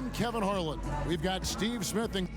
I'm Kevin Harlan. We've got Steve Smith and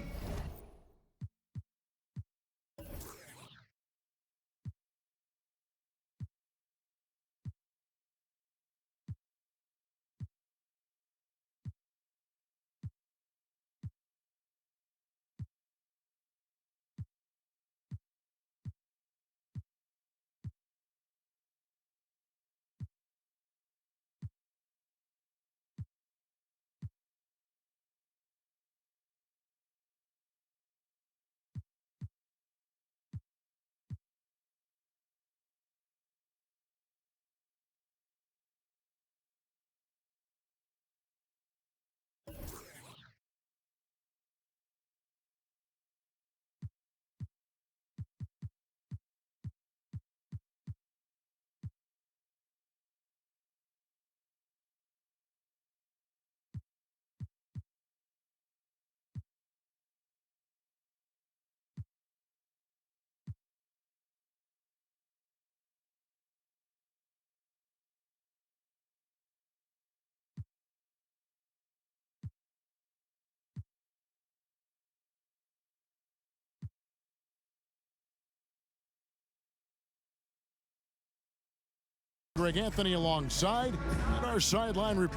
Greg Anthony alongside and our sideline.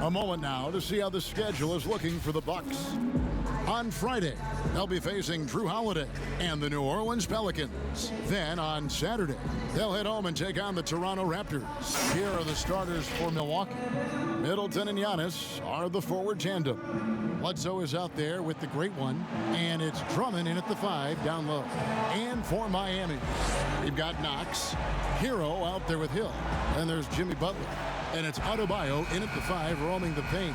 A moment now to see how the schedule is looking for the Bucks. On Friday, they'll be facing Drew Holiday and the New Orleans Pelicans. Then on Saturday, they'll head home and take on the Toronto Raptors. Here are the starters for Milwaukee. Middleton and Giannis are the forward tandem. Bledsoe is out there with the great one, and it's Drummond in at the 5 down low. And for Miami, we've got Knox, Hero out there with Hill, and there's Jimmy Butler, and it's Adebayo in at the 5 roaming the paint.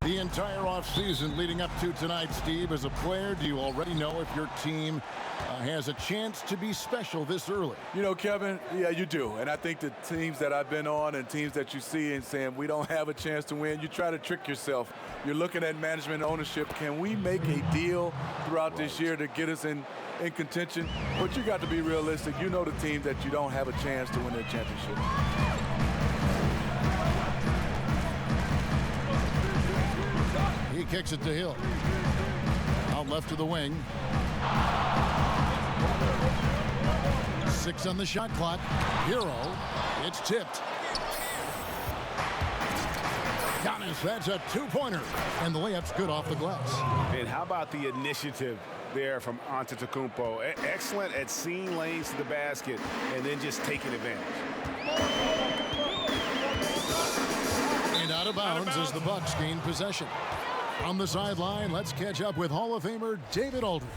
The entire offseason leading up to tonight, Steve, as a player, do you already know if your team has a chance to be special this early? You know, Kevin, yeah, you do. And I think the teams that I've been on and teams that you see and saying we don't have a chance to win, you try to trick yourself. You're looking at management ownership. Can we make a deal throughout this year to get us in contention? But you got to be realistic. You know the team that you don't have a chance to win the championship. He kicks it to Hill. Out left to the wing. 6 on the shot clock. Hero. It's tipped. Giannis, that's a 2-pointer. And the layup's good off the glass. And how about the initiative there from Antetokounmpo? Excellent at seeing lanes to the basket and then just taking advantage. And out of bounds as the Bucks gain possession. On the sideline, let's catch up with Hall of Famer David Aldridge.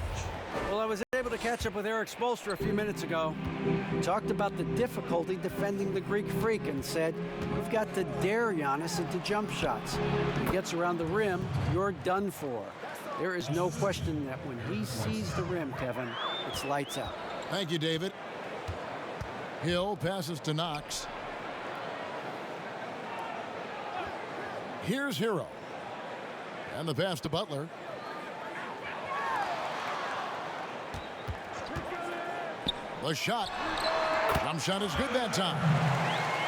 Well, I was able to catch up with Eric Spoelstra a few minutes ago. He talked about the difficulty defending the Greek Freak and said, you've got to dare Giannis into jump shots. If he gets around the rim, you're done for. There is no question that when he sees the rim, Kevin, it's lights out. Thank you, David. Hill passes to Knox. Here's Hero. And the pass to Butler. The shot. Jump shot is good that time.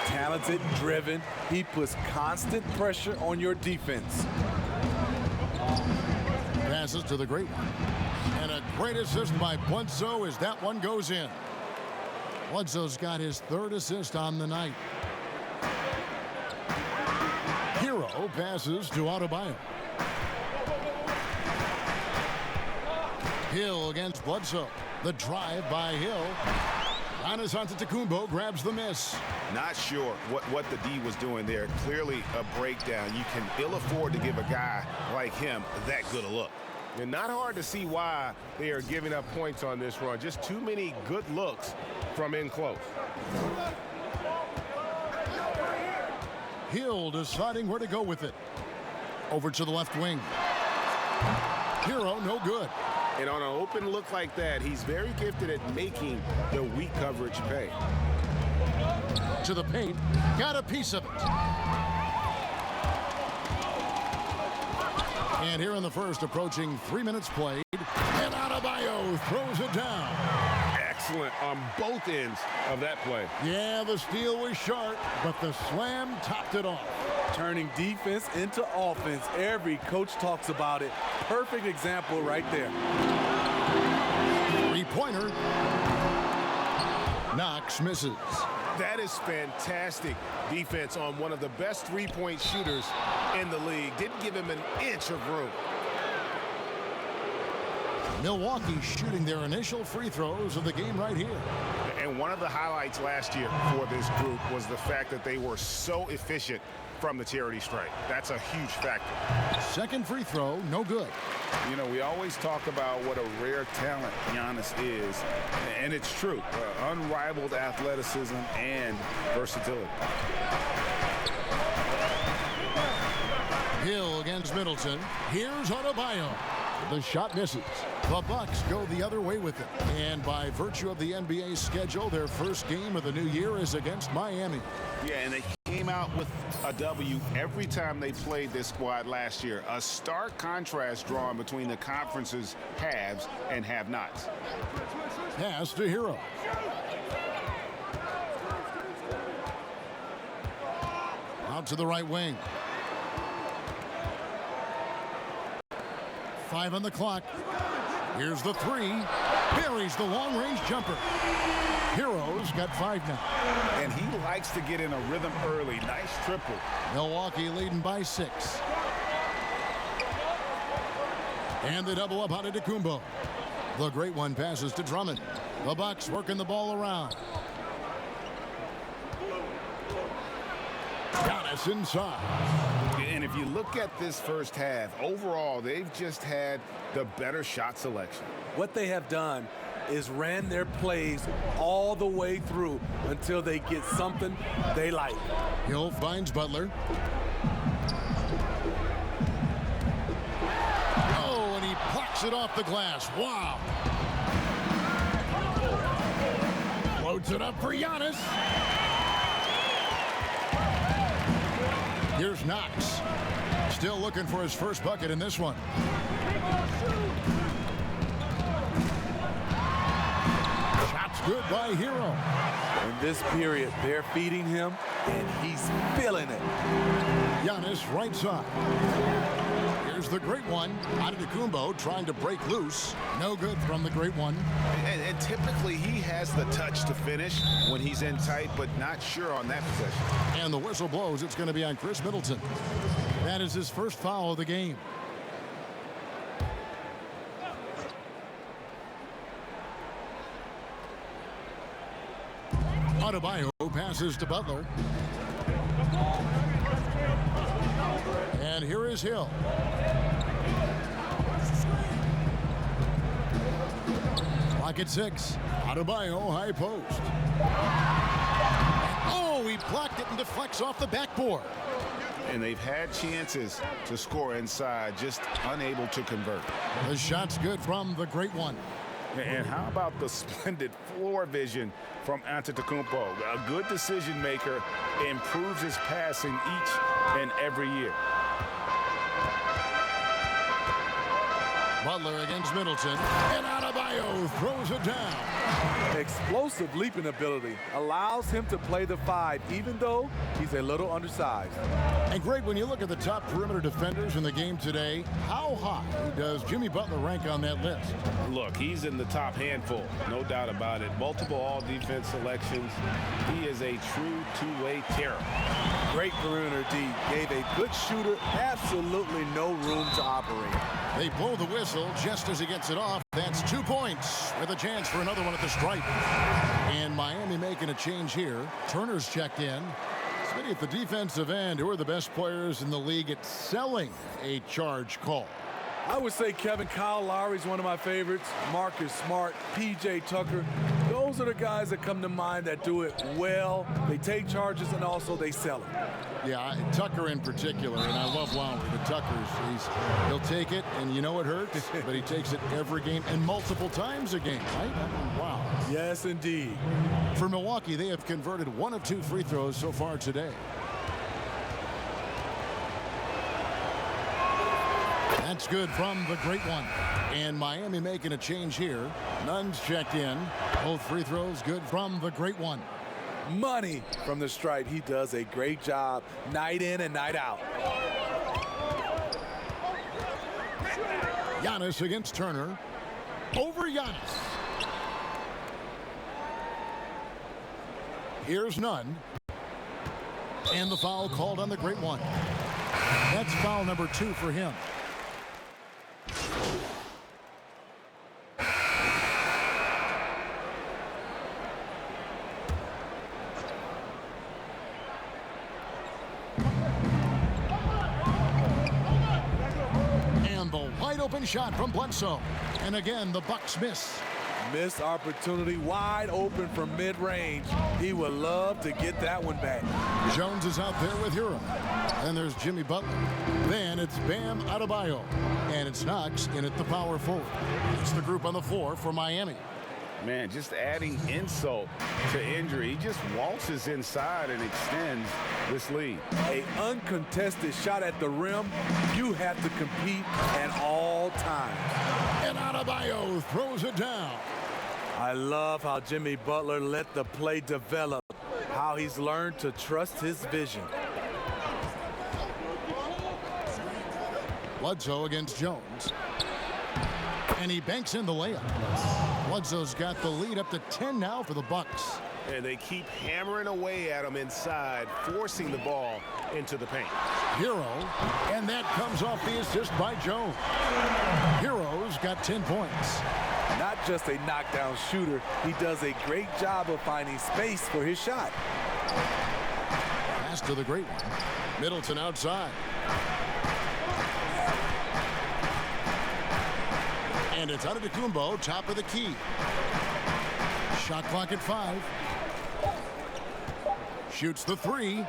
Talented, driven. He puts constant pressure on your defense. Passes to the great one. And a great assist by Bledsoe as that one goes in. Bledsoe's got his 3rd assist on the night. Hero passes to Adebayo. Hill against Bledsoe. The drive by Hill. Giannis Antetokounmpo grabs the miss. Not sure what the D was doing there. Clearly a breakdown. You can ill afford to give a guy like him that good a look. And not hard to see why they are giving up points on this run. Just too many good looks from in close. Hill deciding where to go with it. Over to the left wing. Hero, no good. And on an open look like that, he's very gifted at making the weak coverage pay. To the paint, got a piece of it. And here in the first, approaching 3 minutes played, and Adebayo throws it down. excellent on both ends of that play. Yeah, the steal was sharp, but the slam topped it off. Turning defense into offense. Every coach talks about it. Perfect example right there. Three-pointer. Knox misses. That is fantastic defense on one of the best three-point shooters in the league. Didn't give him an inch of room. Milwaukee shooting their initial free throws of the game right here. And one of the highlights last year for this group was the fact that they were so efficient from the charity stripe. That's a huge factor. Second free throw, no good. You know, we always talk about what a rare talent Giannis is, and it's true. Unrivaled athleticism and versatility. Hill against Middleton. Here's Adebayo. The shot misses. The Bucks go the other way with it. And by virtue of the NBA schedule, their first game of the new year is against Miami. Yeah, and they came out with a W every time they played this squad last year. A stark contrast drawn between the conference's haves and have-nots. Pass to Hero. Out to the right wing. 5 on the clock. Here's the three. Buries the long-range jumper. Hero's got 5 now. And he likes to get in a rhythm early. Nice triple. Milwaukee leading by 6. And the double up on Antetokounmpo. The great one passes to Drummond. The Bucks working the ball around. Giannis inside. And if you look at this first half, overall, they've just had the better shot selection. What they have done is ran their plays all the way through until they get something they like. Hill finds Butler. Oh, and he plucks it off the glass. Wow. Floats it up for Giannis. Here's Knox. Still looking for his first bucket in this one. Shots good by Hero. In this period, they're feeding him, and he's feeling it. Giannis right side. Here's the great one. Antetokounmpo trying to break loose. No good from the great one. And typically he has the touch to finish when he's in tight, but not sure on that possession. And the whistle blows. It's going to be on Chris Middleton. That is his first foul of the game. Adebayo passes to Butler. And here is Hill. Clock at 6. Adebayo high post. Oh, he blocked it and deflects off the backboard. And they've had chances to score inside, just unable to convert. The shot's good from the great one. And how about the splendid floor vision from Antetokounmpo? A good decision maker, improves his passing each and every year. Butler against Middleton. And Adebayo throws it down. Explosive leaping ability allows him to play the 5, even though he's a little undersized. And great, when you look at the top perimeter defenders in the game today, how high does Jimmy Butler rank on that list? Look, he's in the top handful, no doubt about it. Multiple all-defense selections. He is a true two-way terror. Great perimeter D. Gave a good shooter absolutely no room to operate. They blow the whistle just as he gets it off. That's 2 points with a chance for another one at the stripe. And Miami making a change here. Turner's checked in. Smitty at the defensive end, who are the best players in the league at selling a charge call? I would say Kyle Lowry's one of my favorites. Marcus Smart, P.J. Tucker. Those are the guys that come to mind that do it well. They take charges and also they sell it. Yeah, Tucker in particular, and I love Lowry, but he'll take it, and you know it hurts, but he takes it every game and multiple times a game, right? Wow. Yes, indeed. For Milwaukee, they have converted 1 of 2 free throws so far today. That's good from the great one. And Miami making a change here. Nunn's checked in. Both free throws good from the great one. Money from the stripe. He does a great job night in and night out. Giannis against Turner. Over Giannis. Here's Nunn. And the foul called on the great one. That's foul number 2 for him. And the wide open shot from Bledsoe. And again, the Bucks miss. Missed opportunity, wide open from mid-range. He would love to get that one back. Jones is out there with Hero. And there's Jimmy Butler. Then it's Bam Adebayo. And it's Knox in at the power forward. It's the group on the floor for Miami. Man, just adding insult to injury. He just waltzes inside and extends this lead. A uncontested shot at the rim. You have to compete at all times. And Adebayo throws it down. I love how Jimmy Butler let the play develop, how he's learned to trust his vision. Bledsoe against Jones. And he banks in the layup. Bledsoe's got the lead up to 10 now for the Bucks. And they keep hammering away at him inside, forcing the ball into the paint. Hero, and that comes off the assist by Jones. Hero's got 10 points. Not just a knockdown shooter, he does a great job of finding space for his shot. Pass to the great one. Middleton outside. And it's Antetokounmpo, top of the key. Shot clock at 5. Shoots the 3.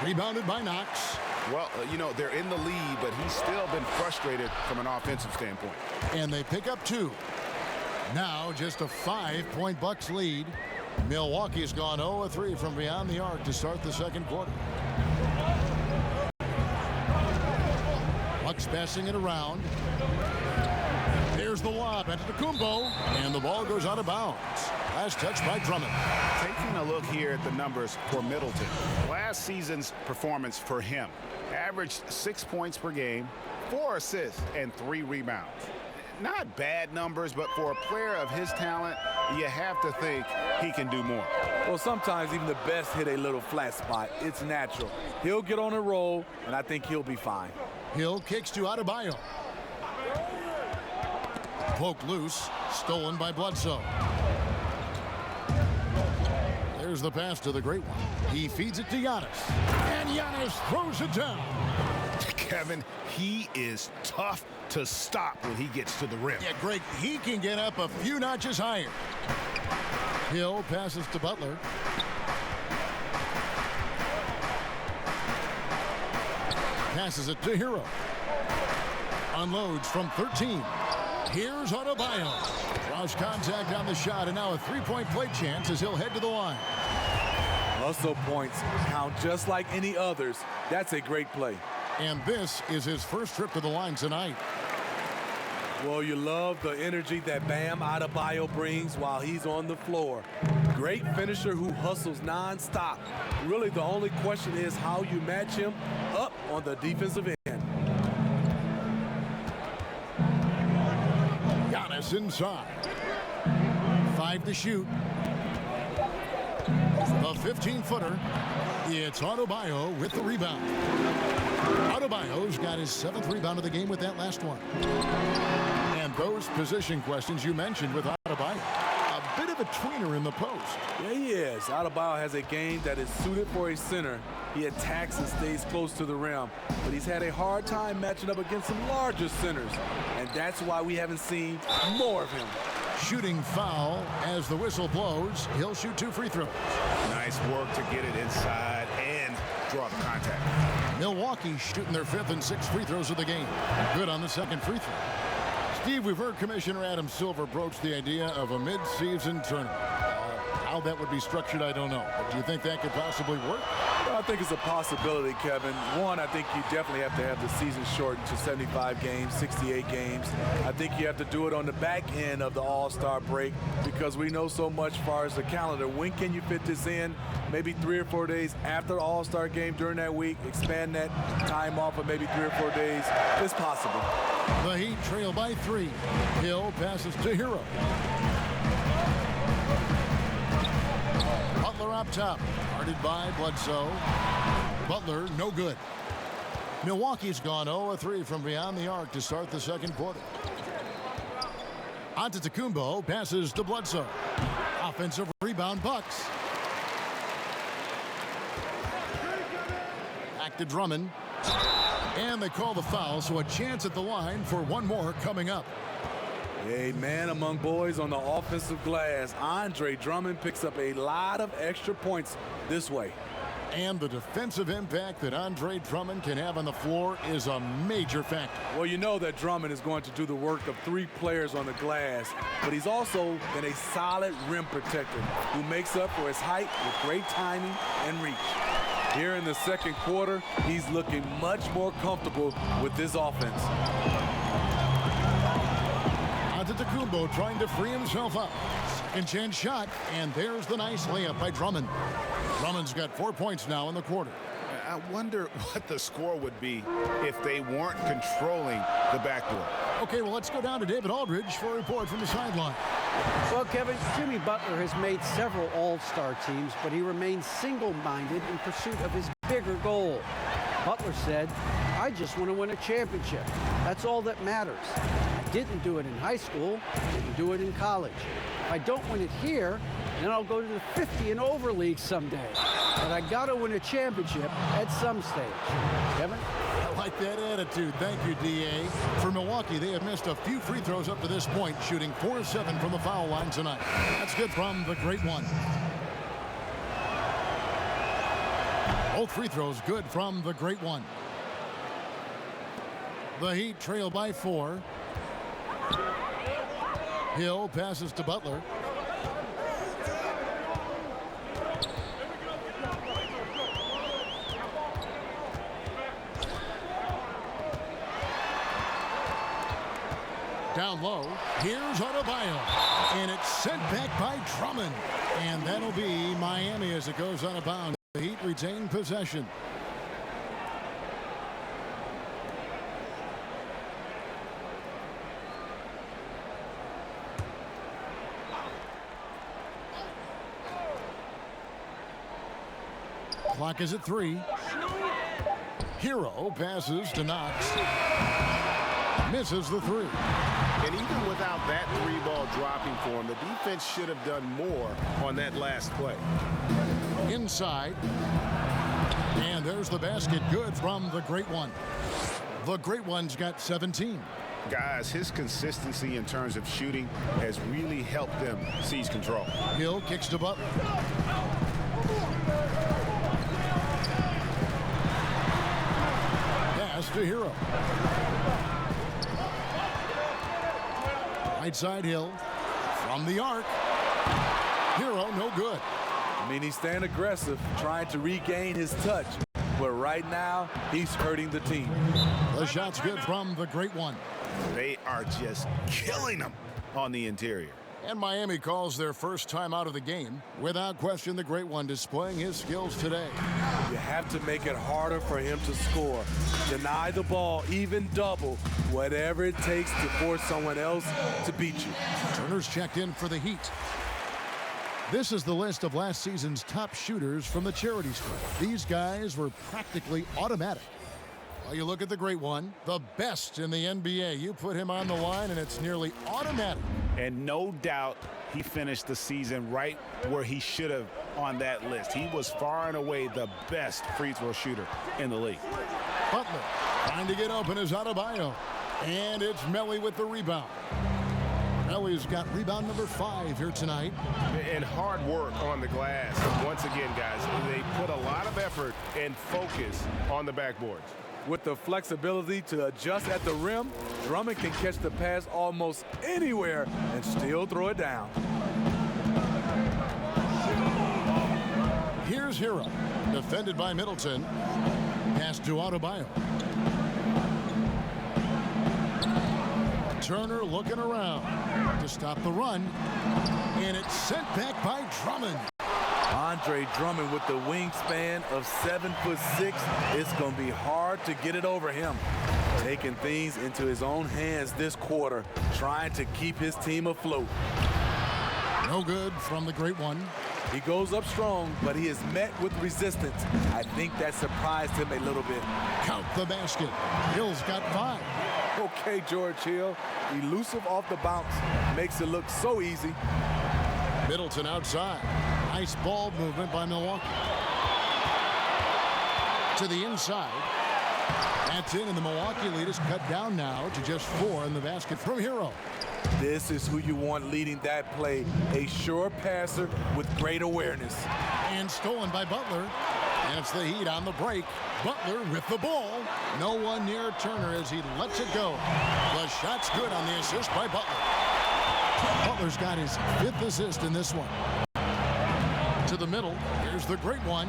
Rebounded by Knox. Well, you know, they're in the lead, but he's still been frustrated from an offensive standpoint. And they pick up 2. Now just a 5-point Bucks lead. Milwaukee's gone 0-3 from beyond the arc to start the second quarter. Bucks passing it around. There's the lob at Antetokounmpo, and the ball goes out of bounds. Last touch by Drummond. Taking a look here at the numbers for Middleton. Last season's performance for him. Averaged 6 points per game, 4 assists, and 3 rebounds. Not bad numbers, but for a player of his talent, you have to think he can do more. Well, sometimes even the best hit a little flat spot. It's natural. He'll get on a roll, and I think he'll be fine. Hill kicks to Adebayo. Poked loose, stolen by Bledsoe. There's the pass to the great one. He feeds it to Giannis. And Giannis throws it down. Kevin, he is tough to stop when he gets to the rim. Yeah, Greg, he can get up a few notches higher. Hill passes to Butler. Passes it to Hero. Unloads from 13. Here's Adebayo. Draws contact on the shot, and now a 3-point play chance as he'll head to the line. Hustle points count just like any others. That's a great play. And this is his first trip to the line tonight. Well, you love the energy that Bam Adebayo brings while he's on the floor. Great finisher who hustles nonstop. Really, the only question is how you match him up on the defensive end. Giannis inside. 5 to shoot. The 15-footer. It's Adebayo with the rebound. Adebayo's got his 7th rebound of the game with that last one. And those position questions you mentioned with Adebayo. A bit of a tweener in the post. Yeah, he is. Adebayo has a game that is suited for a center. He attacks and stays close to the rim, but he's had a hard time matching up against some larger centers, and that's why we haven't seen more of him. Shooting foul as the whistle blows. He'll shoot 2 free throws. Nice work to get it inside and draw the contact. Milwaukee shooting their 5th and 6th free throws of the game. Good on the 2nd free throw. Steve, we've heard Commissioner Adam Silver broach the idea of a mid-season tournament. How that would be structured, I don't know. But do you think that could possibly work? I think it's a possibility, Kevin. One, I think you definitely have to have the season shortened to 75 games, 68 games. I think you have to do it on the back end of the All-Star break because we know so much as far as the calendar. When can you fit this in? Maybe 3 or 4 days after the All-Star game during that week. Expand that time off of maybe 3 or 4 days. It's possible. The Heat trail by 3. Hill passes to Hero. Butler up top. Guarded by Bledsoe. Butler, no good. Milwaukee's gone 0-3 from beyond the arc to start the second quarter. Antetokounmpo passes to Bledsoe. Offensive rebound, Bucks. Back to Drummond. And they call the foul, so a chance at the line for one more coming up. A man among boys on the offensive glass. Andre Drummond picks up a lot of extra points this way. And the defensive impact that Andre Drummond can have on the floor is a major factor. Well, you know that Drummond is going to do the work of 3 players on the glass, but he's also been a solid rim protector who makes up for his height with great timing and reach. Here in the second quarter, he's looking much more comfortable with this offense. Antetokounmpo trying to free himself up. Second chance shot, and there's the nice layup by Drummond. Drummond's got 4 points now in the quarter. I wonder what the score would be if they weren't controlling the backboard. Okay, well, let's go down to David Aldridge for a report from the sideline. Well, Kevin, Jimmy Butler has made several all-star teams, but he remains single-minded in pursuit of his bigger goal. Butler said, "I just want to win a championship. That's all that matters. I didn't do it in high school, didn't do it in college. If I don't win it here, then I'll go to the 50 and over league someday. But I got to win a championship at some stage." Kevin? I like that attitude. Thank you, D.A. For Milwaukee, they have missed a few free throws up to this point, shooting 4-7 from the foul line tonight. That's good from the Great One. Both free throws good from the Great One. The Heat trail by 4. Hill passes to Butler. Down low, here's Adebayo, and it's sent back by Drummond, and that'll be Miami as it goes out of bounds. The Heat retain possession. Clock is at 3. Hero passes to Knox. Misses the 3. And even without that 3-ball dropping for him, the defense should have done more on that last play. Inside. And there's the basket. Good from the Great One. The Great One's got 17. Guys, his consistency in terms of shooting has really helped them seize control. Hill kicks to Butler. Pass to Hero. Right side Hill. From the arc. Hero, no good. I mean, he's staying aggressive, trying to regain his touch. But right now, he's hurting the team. The shot's good from the Great One. They are just killing them on the interior. And Miami calls their first time out of the game. Without question, the Great One displaying his skills today. You have to make it harder for him to score. Deny the ball, even double, whatever it takes to force someone else to beat you. Turner's checked in for the Heat. This is the list of last season's top shooters from the charity stripe. These guys were practically automatic. Well, you look at the Great One, the best in the NBA. You put him on the line, and it's nearly automatic. And no doubt he finished the season right where he should have on that list. He was far and away the best free throw shooter in the league. Butler trying to get open is Adebayo. And it's Melly with the rebound. Melly's got rebound number 5 here tonight. And hard work on the glass. Once again, guys, they put a lot of effort and focus on the backboards. With the flexibility to adjust at the rim, Drummond can catch the pass almost anywhere and still throw it down. Here's Here's Hero, defended by Middleton. Pass to Adebayo. Turner looking around to stop the run, and it's sent back by Drummond. Andre Drummond with the wingspan of 7'6". It's going to be hard to get it over him. Taking things into his own hands this quarter, trying to keep his team afloat. No good from the great one. He goes up strong, but he is met with resistance. I think that surprised him a little bit. Count the basket. Hill's got 5. Okay, George Hill, elusive off the bounce, makes it look so easy. Middleton outside. Nice ball movement by Milwaukee. To the inside. That's in, and the Milwaukee lead is cut down now to just 4 in the basket from Hero. This is who you want leading that play. A sure passer with great awareness. And stolen by Butler. And it's the Heat on the break. Butler with the ball. No one near Turner as he lets it go. The shot's good on the assist by Butler. Butler's got his 5th assist in this one. To the middle. Here's the great one.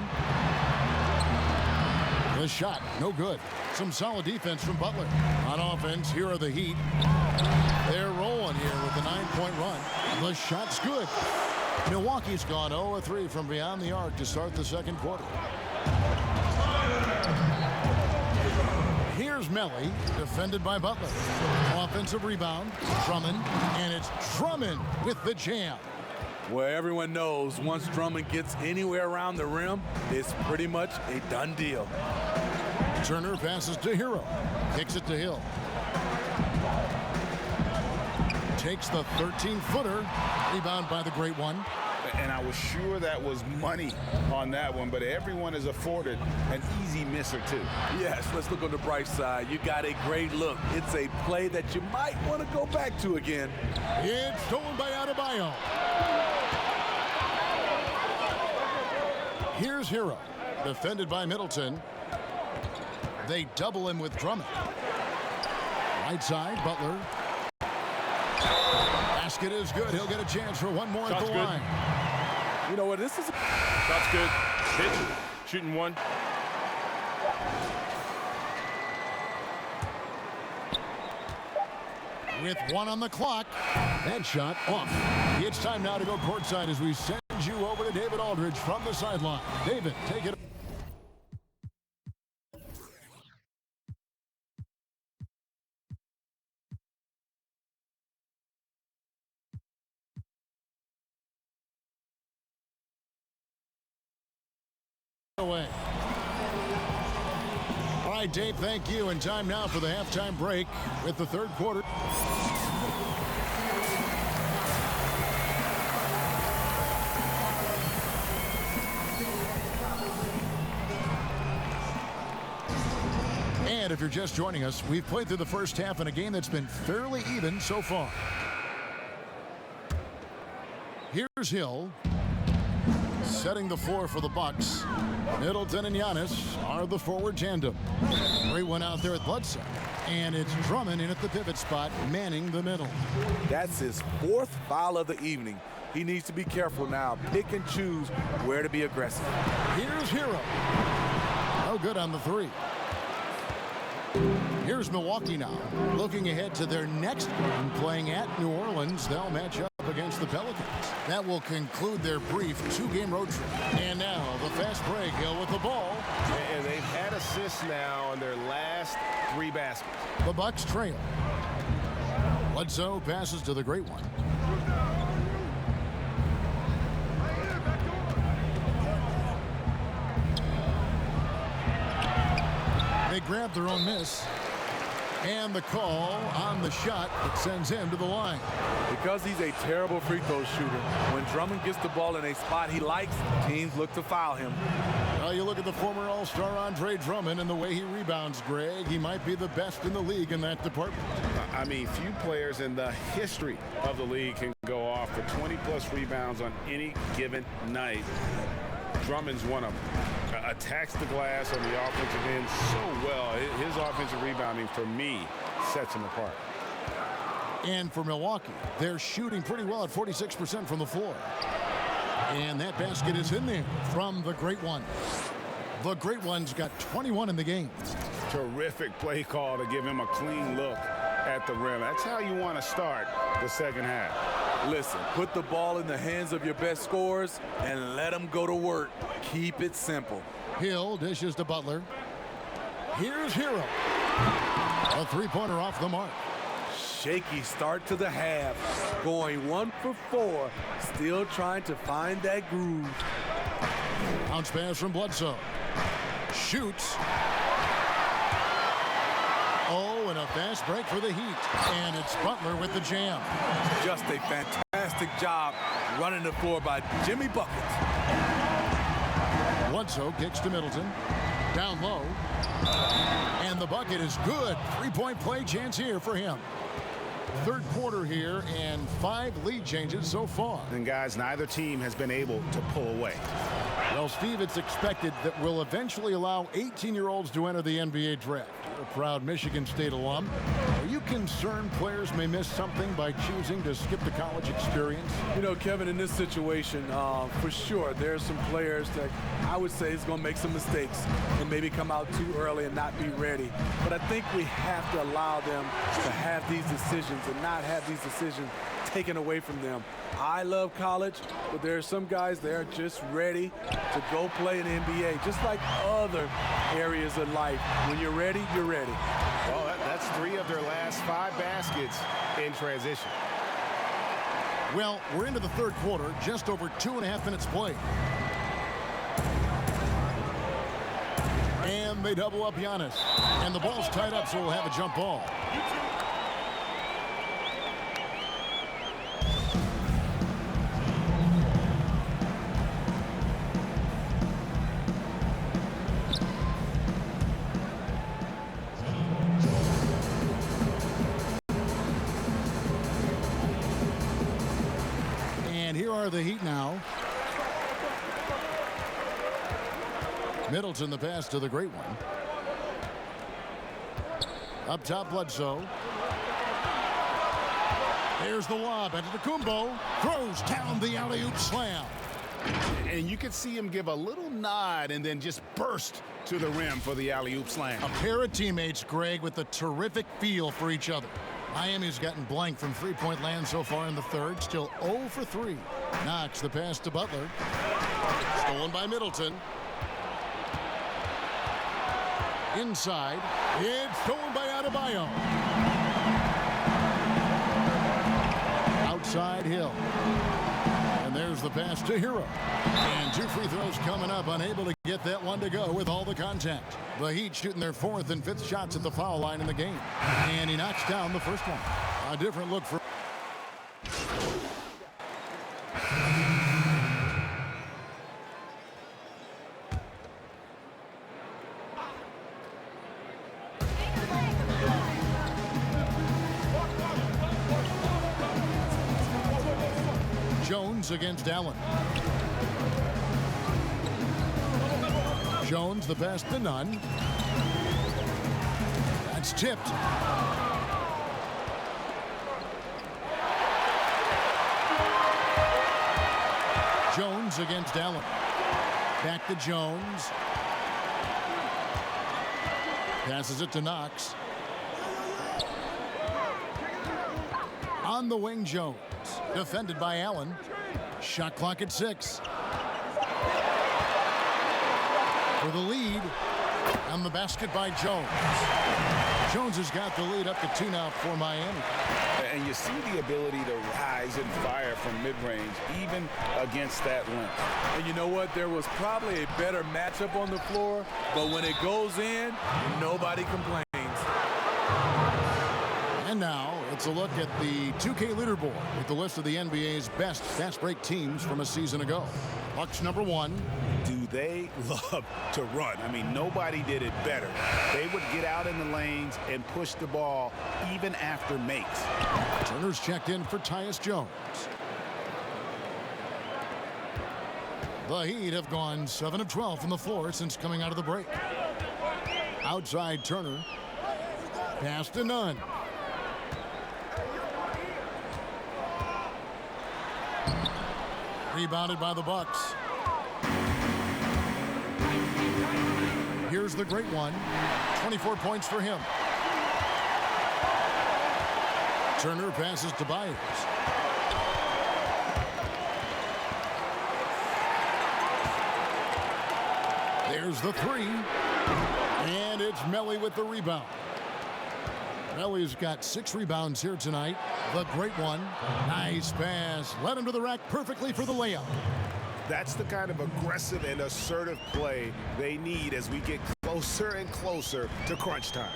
The shot, no good. Some solid defense from Butler. On offense, here are the Heat. They're rolling here with the 9-point run. The shot's good. Milwaukee's gone 0-3 from beyond the arc to start the second quarter. Here's Melly, defended by Butler. Offensive rebound, Drummond, and it's Drummond with the jam. Well, everyone knows once Drummond gets anywhere around the rim, it's pretty much a done deal. Turner passes to Hero. Kicks it to Hill. Takes the 13-footer. Rebound by the great one. And I was sure that was money on that one, but everyone is afforded an easy miss or two. Yes, let's look on the bright side. You got a great look. It's a play that you might want to go back to again. It's stolen by Adebayo. Here's Hero, defended by Middleton. They double him with Drummond. Right side, Butler. Basket is good. He'll get a chance for one more at the line. You know what? This is. Shot's good. Hit. Shooting one. With 1 on the clock, that shot off. It's time now to go courtside as we send you over to David Aldridge from the sideline. David, take it. Away. All right, Dave, thank you. And time now for the halftime break with the third quarter. And if you're just joining us, we've played through the first half in a game that's been fairly even so far. Here's Hill. Setting the floor for the Bucks. Middleton and Giannis are the forward tandem. Great one out there at Bledsoe. And it's Drummond in at the pivot spot, manning the middle. That's his 4th foul of the evening. He needs to be careful now. Pick and choose where to be aggressive. Here's Hero. No good on the 3. Here's Milwaukee now, looking ahead to their next game, playing at New Orleans. They'll match up against the Pelicans. That will conclude their brief 2-game road trip. And now the fast break. Hill with the ball. And they've had assists now on their last 3 baskets. The Bucks trail. Bledsoe passes to the great one. They grab their own miss. And the call on the shot that sends him to the line. Because he's a terrible free throw shooter, when Drummond gets the ball in a spot he likes, teams look to foul him. Well, you look at the former All-Star Andre Drummond and the way he rebounds, Greg. He might be the best in the league in that department. I mean, few players in the history of the league can go off for 20-plus rebounds on any given night. Drummond's one of them. Attacks the glass on the offensive end so well. His offensive rebounding, for me, sets him apart. And for Milwaukee, they're shooting pretty well at 46% from the floor. And that basket is in there from the Great One. The Great One's got 21 in the game. Terrific play call to give him a clean look at the rim. That's how you want to start the second half. Listen, put the ball in the hands of your best scorers and let them go to work. Keep it simple. Hill dishes to Butler. Here's Hero. A three-pointer off the mark. Shaky start to the half. Going 1 for 4. Still trying to find that groove. Bounce pass from Bledsoe. Shoots. Oh, and a fast break for the Heat. And it's Butler with the jam. Just a fantastic job running the floor by Jimmy Buckets. Bledsoe kicks to Middleton. Down low. And the bucket is good. Three-point play chance here for him. Third quarter here and 5 lead changes so far. And guys, neither team has been able to pull away. Well, Steve, it's expected that we'll eventually allow 18-year-olds to enter the NBA draft. You're a proud Michigan State alum. Are you concerned players may miss something by choosing to skip the college experience? You know, Kevin, in this situation, for sure, there's some players that I would say is going to make some mistakes and maybe come out too early and not be ready. But I think we have to allow them to have these decisions and not have these decisions taken away from them. I love college, but there are some guys that are just ready to go play in the NBA, just like other areas of life. When you're ready, you're ready. Well, that's 3 of their last 5 baskets in transition. Well, we're into the third quarter, just over 2.5 minutes played. And they double up Giannis. And the ball's tied up, so we'll have a jump ball. Are the Heat now. Middleton the pass to the Great One. Up top, Bledsoe. There's the lob. Antetokounmpo throws down the alley-oop slam. And you could see him give a little nod and then just burst to the rim for the alley-oop slam. A pair of teammates, Greg, with a terrific feel for each other. Miami's gotten blank from three-point land so far in the third. Still 0 for 3. Knox the pass to Butler. Stolen by Middleton. Inside. It's stolen by Adebayo. Outside Hill. And there's the pass to Hero. And 2 free throws coming up. Unable to get that one to go with all the contact. The Heat shooting their 4th and 5th shots at the foul line in the game. And he knocks down the first one. A different look for... Jones against Allen. Jones the pass to Nunn. That's tipped. Jones against Allen. Back to Jones. Passes it to Knox. On the wing, Jones. Defended by Allen. Shot clock at 6. For the lead. On the basket by Jones. Jones has got the lead up to 2 now for Miami. And you see the ability to rise and fire from mid-range, even against that length. And you know what? There was probably a better matchup on the floor, but when it goes in, nobody complains. And now it's a look at the 2K leaderboard with the list of the NBA's best fast break teams from a season ago. Bucks number 1. Do they love to run? I mean, nobody did it better. They would get out in the lanes and push the ball even after makes. Turner's checked in for Tyus Jones. The Heat have gone 7 of 12 from the floor since coming out of the break. Outside Turner. Pass to Nunn. Rebounded by the Bucks. Here's the great one. 24 points for him. Turner passes to Byers. There's the three. And it's Melly with the rebound. Melly's got 6 rebounds here tonight. The great one. Nice pass. Led him to the rack perfectly for the layup. That's the kind of aggressive and assertive play they need as we get closer and closer to crunch time.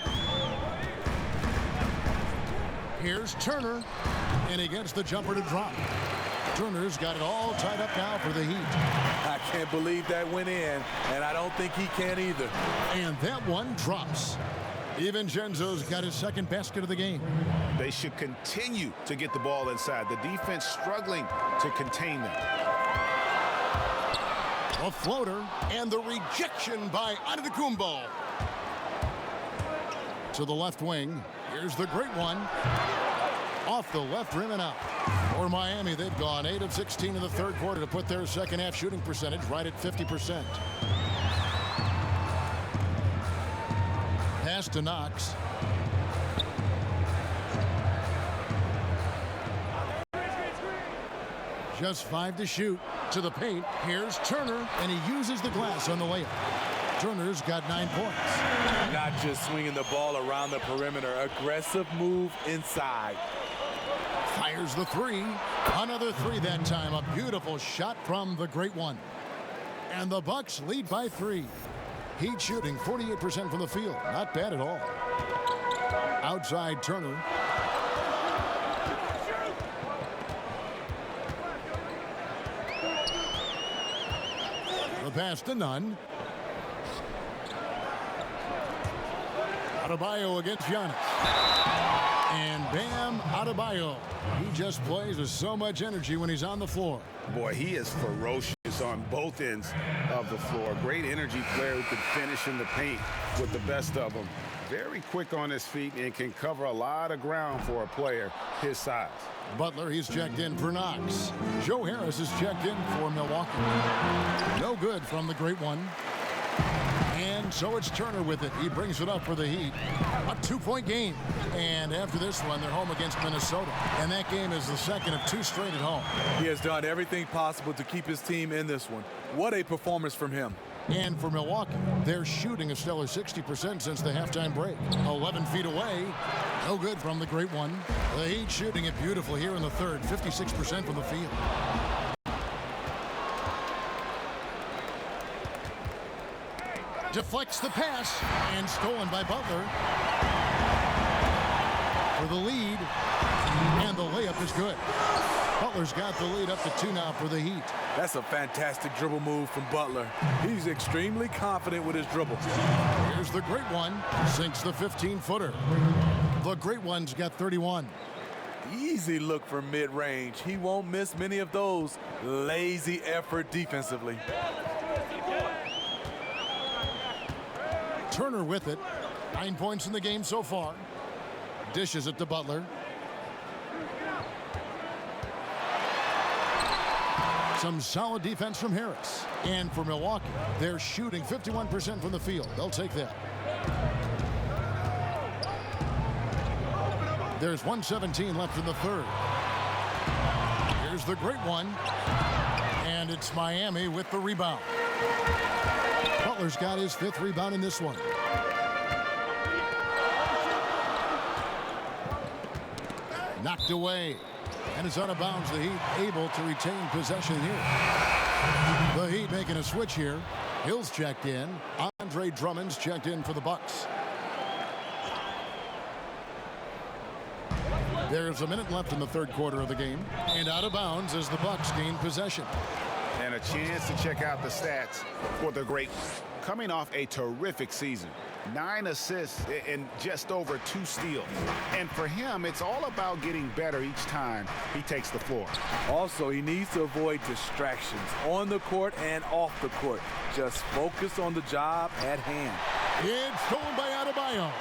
Here's Turner, and he gets the jumper to drop. Turner's got it all tied up now for the Heat. I can't believe that went in, and I don't think he can either. And that one drops. DiVincenzo's got his second basket of the game. They should continue to get the ball inside. The defense struggling to contain them. A floater, and the rejection by Antetokounmpo. To the left wing. Here's the great one. Off the left rim and out. For Miami, they've gone 8 of 16 in the third quarter to put their second half shooting percentage right at 50%. Pass to Knox. Just 5 to shoot. To the paint. Here's Turner, and he uses the glass on the layup. Turner's got 9 points. Not just swinging the ball around the perimeter. Aggressive move inside. Fires the three. Another three that time. A beautiful shot from the great one. And the Bucks lead by 3. Heat shooting 48% from the field. Not bad at all. Outside Turner. The pass to Nunn. Adebayo against Giannis. And Bam Adebayo. He just plays with so much energy when he's on the floor. Boy, he is ferocious on both ends of the floor. Great energy player who can finish in the paint with the best of them. Very quick on his feet and can cover a lot of ground for a player his size. Butler, he's checked in for Knox. Joe Harris is checked in for Milwaukee. No good from the great one. And so it's Turner with it. He brings it up for the Heat. A 2-point game. And after this one, they're home against Minnesota. And that game is the second of 2 straight at home. He has done everything possible to keep his team in this one. What a performance from him. And for Milwaukee, they're shooting a stellar 60% since the halftime break. 11 feet away. No good from the great one. The Heat shooting it beautifully here in the third. 56% from the field. Deflects the pass and stolen by Butler for the lead, and the layup is good. Butler's got the lead up to 2 now for the Heat. That's a fantastic dribble move from Butler. He's extremely confident with his dribble. Here's the great one. Sinks the 15-footer. The great one's got 31. Easy look from mid-range. He won't miss many of those. Lazy effort defensively. Turner with it. 9 points in the game so far. Dishes it to Butler. Some solid defense from Harris. And for Milwaukee, they're shooting 51% from the field. They'll take that. There's 1:17 left in the third. Here's the great one. And it's Miami with the rebound. Butler's got his 5th rebound in this one. Knocked away. And it's out of bounds. The Heat able to retain possession here. The Heat making a switch here. Hill's checked in. Andre Drummond's checked in for the Bucks. There's a minute left in the third quarter of the game. And out of bounds as the Bucks gain possession. And a chance to check out the stats for the great. Coming off a terrific season. 9 assists and just over 2 steals. And for him, it's all about getting better each time he takes the floor. Also, he needs to avoid distractions on the court and off the court. Just focus on the job at hand. It's stolen by Adebayo.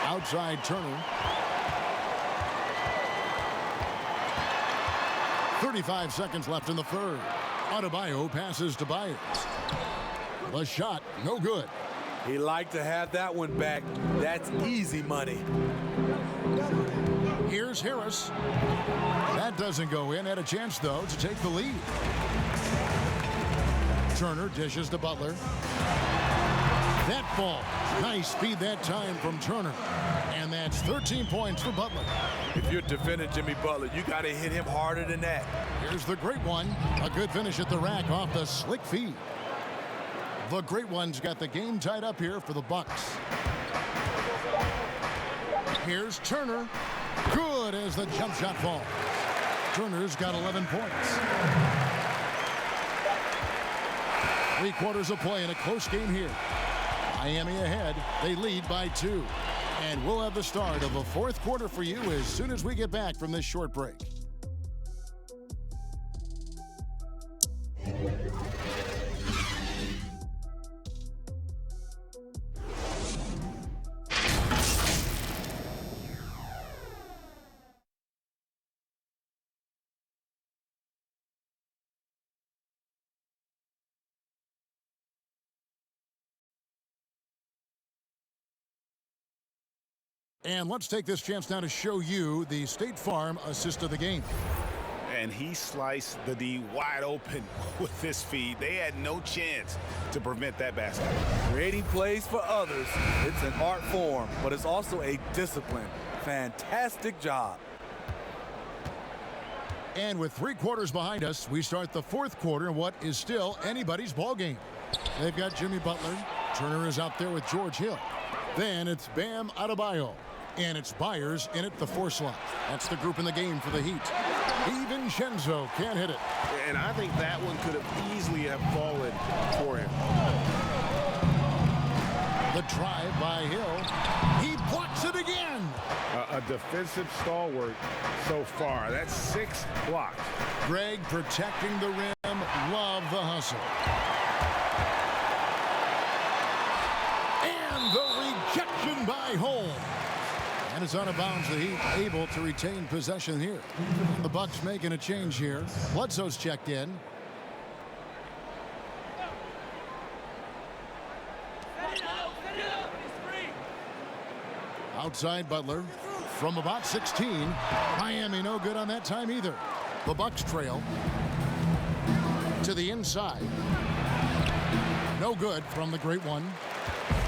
Outside Turner. 35 seconds left in the third. Adebayo passes to Byers. The shot, no good. He liked to have that one back. That's easy money. Here's Harris. That doesn't go in. Had a chance, though, to take the lead. Turner dishes to Butler. That ball. Nice speed that time from Turner. And that's 13 points for Butler. If you're defending Jimmy Butler, you got to hit him harder than that. Here's the Great One. A good finish at the rack off the slick feed. The Great One's got the game tied up here for the Bucks. Here's Turner. Good as the jump shot falls. Turner's got 11 points. 3 quarters of play in a close game here. Miami ahead. They lead by 2. And we'll have the start of the fourth quarter for you as soon as we get back from this short break. And let's take this chance now to show you the State Farm assist of the game. And he sliced the D wide open with this feed. They had no chance to prevent that basket. Creating plays for others, it's an art form, but it's also a discipline. Fantastic job. And with 3 quarters behind us, we start the fourth quarter in what is still anybody's ball game. They've got Jimmy Butler. Turner is out there with George Hill. Then it's Bam Adebayo. And it's Byers in at the 4 slot. That's the group in the game for the Heat. DiVincenzo can't hit it. And I think that one could have easily have fallen for him. The drive by Hill. He blocks it again. A defensive stalwart so far. That's 6 blocks. Greg protecting the rim. Love the hustle. And the rejection by Holmes. And it's out of bounds. The Heat able to retain possession here. The Bucks making a change here. Bledsoe's checked in. Outside Butler from about 16. Miami no good on that time either. The Bucks trail to the inside. No good from the Great One.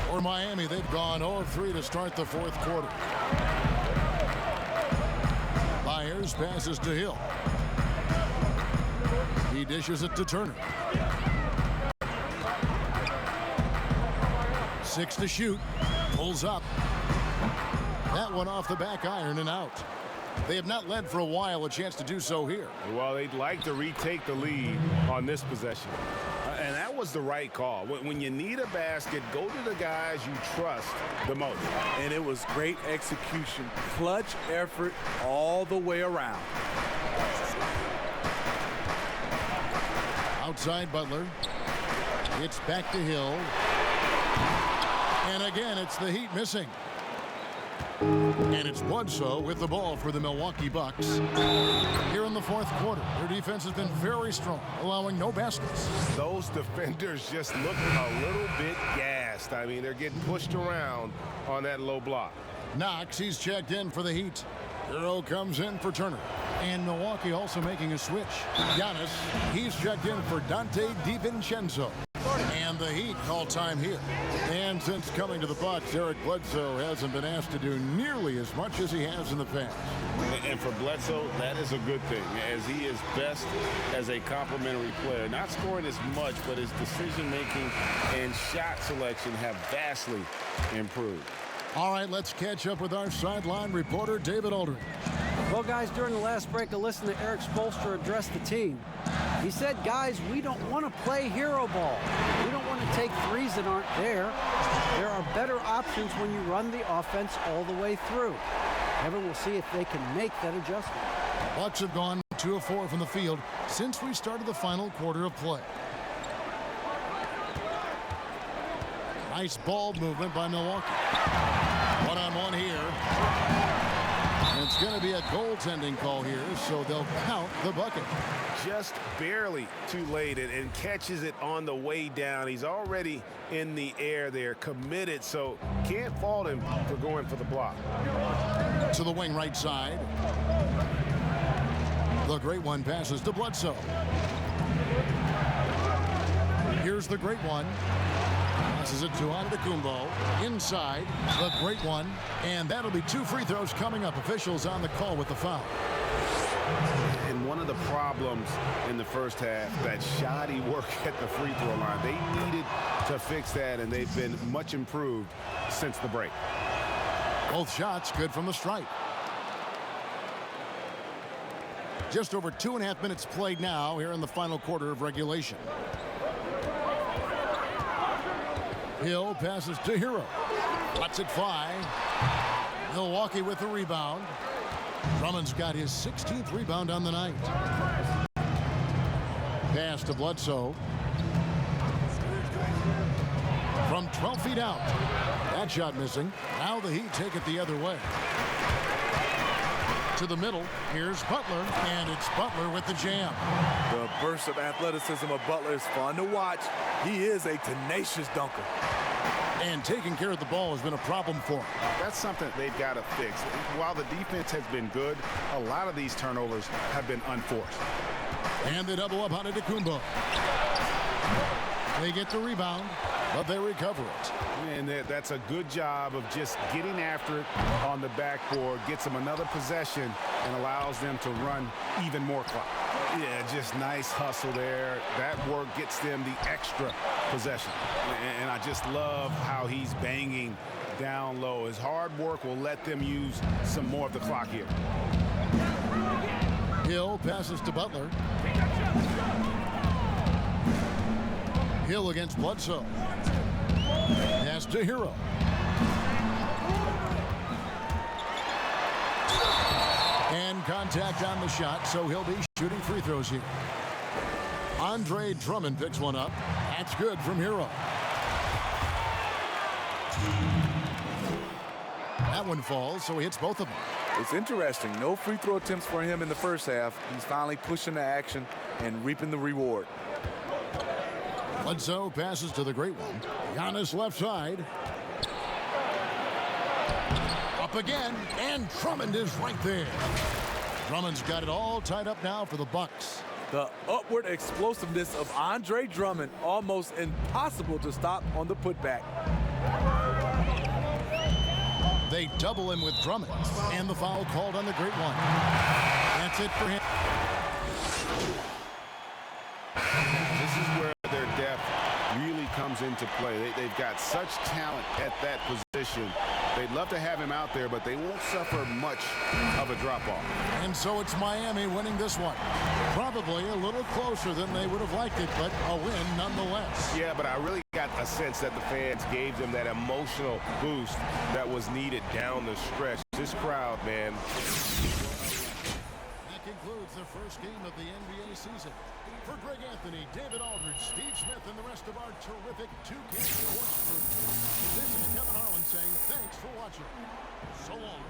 For Miami, they've gone 0 of 3 to start the fourth quarter. Byers passes to Hill. He dishes it to Turner. 6 to shoot. Pulls up. That one off the back iron and out. They have not led for a while. A chance to do so here. Well, they'd like to retake the lead on this possession. And that was the right call. When you need a basket, go to the guys you trust the most. And it was great execution. Clutch effort all the way around. Outside Butler. It's back to Hill. And again, it's the Heat missing. And it's Bledsoe with the ball for the Milwaukee Bucks. Here in the fourth quarter, their defense has been very strong, allowing no baskets. Those defenders just look a little bit gassed. I mean, they're getting pushed around on that low block. Knox, he's checked in for the Heat. Hero comes in for Turner. And Milwaukee also making a switch. Giannis, he's checked in for Dante DiVincenzo. And the Heat call time here. And since coming to the Bucks, Eric Bledsoe hasn't been asked to do nearly as much as he has in the past. And for Bledsoe, that is a good thing, as he is best as a complementary player. Not scoring as much, but his decision-making and shot selection have vastly improved. All right, let's catch up with our sideline reporter, David Aldridge. Well, guys, during the last break, I listened to Eric Spoelstra address the team. He said, guys, we don't want to play hero ball. We don't want to take threes that aren't there. There are better options when you run the offense all the way through. Ever we'll see if they can make that adjustment. Bucks have gone 2 of 4 from the field since we started the final quarter of play. Nice ball movement by Milwaukee. One-on-one here. It's going to be a goaltending call here, so they'll count the bucket. Just barely too late and catches it on the way down. He's already in the air there, committed, so can't fault him for going for the block. To the wing right side. The great one passes to Bledsoe. Here's the great one. Passes it to Antetokounmpo. Inside, the great one. And that'll be 2 free throws coming up. Officials on the call with the foul. And one of the problems in the first half, that shoddy work at the free throw line. They needed to fix that, and they've been much improved since the break. Both shots good from the stripe. Just over 2.5 minutes played now here in the final quarter of regulation. Hill passes to Hero. Lets it fly. Milwaukee with the rebound. Drummond's got his 16th rebound on the night. Pass to Bledsoe. From 12 feet out. That shot missing. Now the Heat take it the other way. To the middle. Here's Butler. And it's Butler with the jam. The burst of athleticism of Butler is fun to watch. He is a tenacious dunker. And taking care of the ball has been a problem for him. That's something they've got to fix. While the defense has been good, a lot of these turnovers have been unforced. And they double up on Antetokounmpo. They get the rebound, but they recover it. And that's a good job of just getting after it on the backboard, gets them another possession, and allows them to run even more clock. Yeah, just nice hustle there. That work gets them the extra possession. And I just love how he's banging down low. His hard work will let them use some more of the clock here. Hill passes to Butler. Hill against Bledsoe. Pass to Hero. And contact on the shot, so he'll be shooting free throws here. Andre Drummond picks one up. That's good from Hero. That one falls, so he hits both of them. It's interesting. No free throw attempts for him in the first half. He's finally pushing the action and reaping the reward. Bledsoe passes to the great one. Giannis left side. Up again, and Drummond is right there. Drummond's got it all tied up now for the Bucks. The upward explosiveness of Andre Drummond, almost impossible to stop on the putback. They double him with Drummond, and the foul called on the great one. That's it for him. This is where their depth really comes into play. They've got such talent at that position. They'd love to have him out there, but they won't suffer much of a drop-off. And so it's Miami winning this one. Probably a little closer than they would have liked it, but a win nonetheless. Yeah, but I really got a sense that the fans gave them that emotional boost that was needed down the stretch. This crowd, man. That concludes the first game of the NBA season. For Greg Anthony, David Aldridge, Steve Smith, and the rest of our terrific two-game sports crew, this is Kevin Harlan saying thanks for watching. So long.